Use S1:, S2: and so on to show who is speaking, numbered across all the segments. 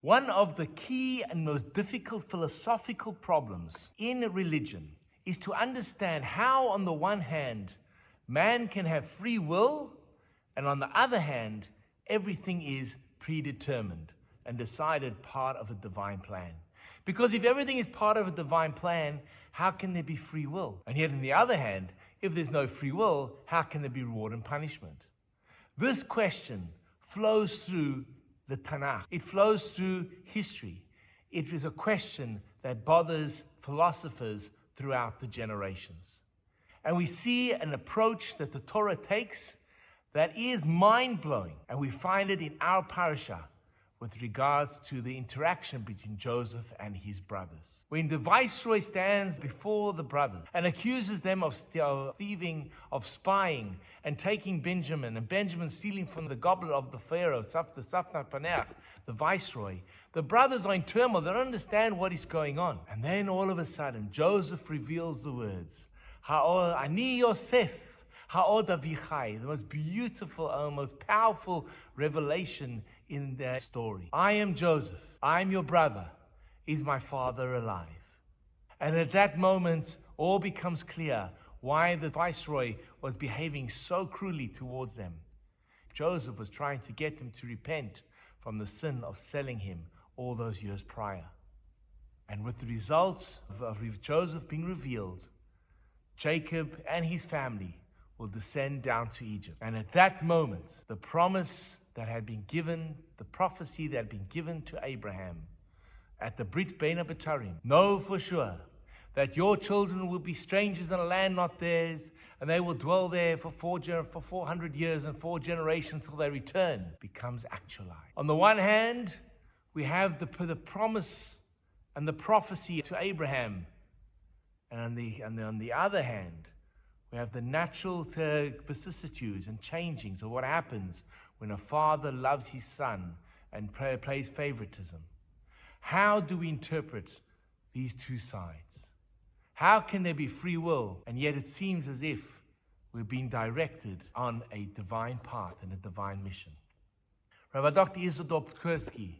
S1: One of the key and most difficult philosophical problems in religion is to understand how, on the one hand, man can have free will, and on the other hand, everything is predetermined and decided part of a divine plan. Because if everything is part of a divine plan, how can there be free will? And yet, on the other hand, if there's no free will, how can there be reward and punishment? This question flows through the Tanakh. It flows through history. It is a question that bothers philosophers throughout the generations. And we see an approach that the Torah takes that is mind-blowing. And we find it in our Parasha with regards to the interaction between Joseph and his brothers. When the viceroy stands before the brothers and accuses them of thieving, of spying, and taking Benjamin, and Benjamin stealing from the goblet of the Pharaoh, the Safnat Paneach, the viceroy, the brothers are in turmoil. They don't understand what is going on. And then all of a sudden, Joseph reveals the words, Ani Yosef, Ha'od Avichai, the most beautiful, most powerful revelation in that story. I am Joseph. I am your brother. Is my father alive? And at that moment, all becomes clear why the viceroy was behaving so cruelly towards them. Joseph was trying to get them to repent from the sin of selling him all those years prior. And with the results of Joseph being revealed, Jacob and his family will descend down to Egypt. And at that moment, the promise that had been given, the prophecy that had been given to Abraham at the Brit Bein HaBetarim, know for sure that your children will be strangers in a land not theirs, and they will dwell there for 400 years and 4 generations till they return, becomes actualized. On the one hand, we have the promise and the prophecy to Abraham, and on the other hand, we have the natural vicissitudes and changings of what happens when a father loves his son and plays favoritism. How do we interpret these two sides? How can there be free will, and yet it seems as if we're being directed on a divine path and a divine mission? Rabbi Dr. Rabbi Twerski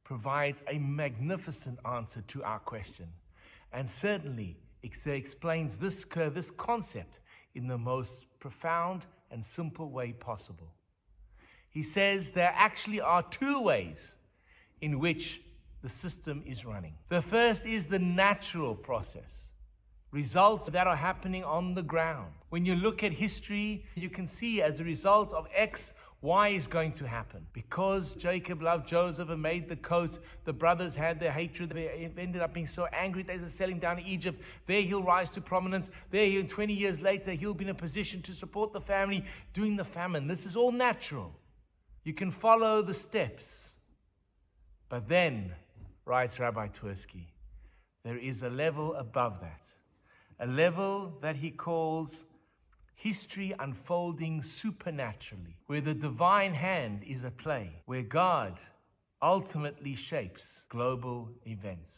S1: provides a magnificent answer to our question, and certainly explains this concept in the most profound and simple way possible. He says there actually are 2 ways in which the system is running. The first is the natural process, results that are happening on the ground. When you look at history, you can see as a result of X, Y is going to happen. Because Jacob loved Joseph and made the coat, the brothers had their hatred. They ended up being so angry they were selling down to Egypt. There he'll rise to prominence. There, 20 years later, he'll be in a position to support the family during the famine. This is all natural. You can follow the steps. But then, writes Rabbi Twerski, there is a level above that. A level that he calls history unfolding supernaturally, where the divine hand is at play, where God ultimately shapes global events.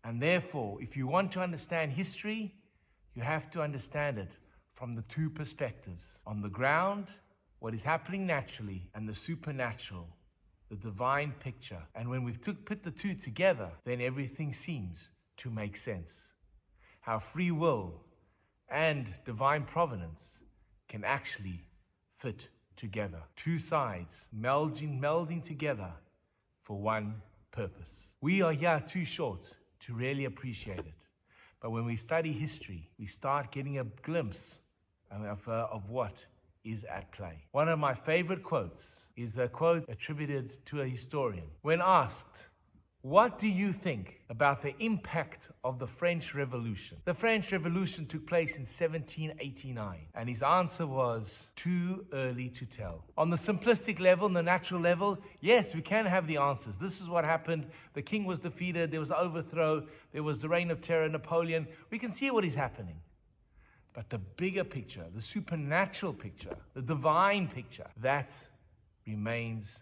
S1: And therefore, if you want to understand history, you have to understand it from the 2 perspectives. On the ground, what is happening naturally, and the supernatural, the divine picture. And when we've put the 2 together, then everything seems to make sense. How free will and divine providence can actually fit together. 2 sides melding together for one purpose. We are here too short to really appreciate it. But when we study history, we start getting a glimpse of what is at play. One of my favorite quotes is a quote attributed to a historian. When asked, what do you think about the impact of the French Revolution? The French Revolution took place in 1789, and his answer was too early to tell. On the simplistic level, on the natural level, yes, we can have the answers. This is what happened. The king was defeated. There was the overthrow. There was the reign of terror, Napoleon. We can see what is happening. But the bigger picture, the supernatural picture, the divine picture, that remains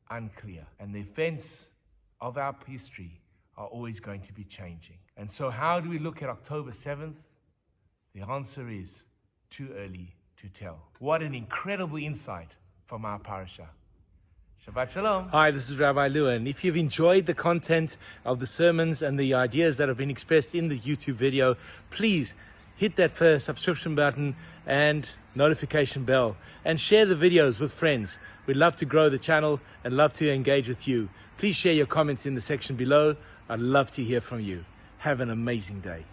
S1: unclear. And the events of our history are always going to be changing. And so how do we look at October 7th? The answer is too early to tell. What an incredible insight from our parasha. Shabbat Shalom.
S2: Hi, this is Rabbi Lewin. If you've enjoyed the content of the sermons and the ideas that have been expressed in the YouTube video, please hit that first subscription button and notification bell and share the videos with friends. We'd love to grow the channel and love to engage with you. Please share your comments in the section below. I'd love to hear from you. Have an amazing day.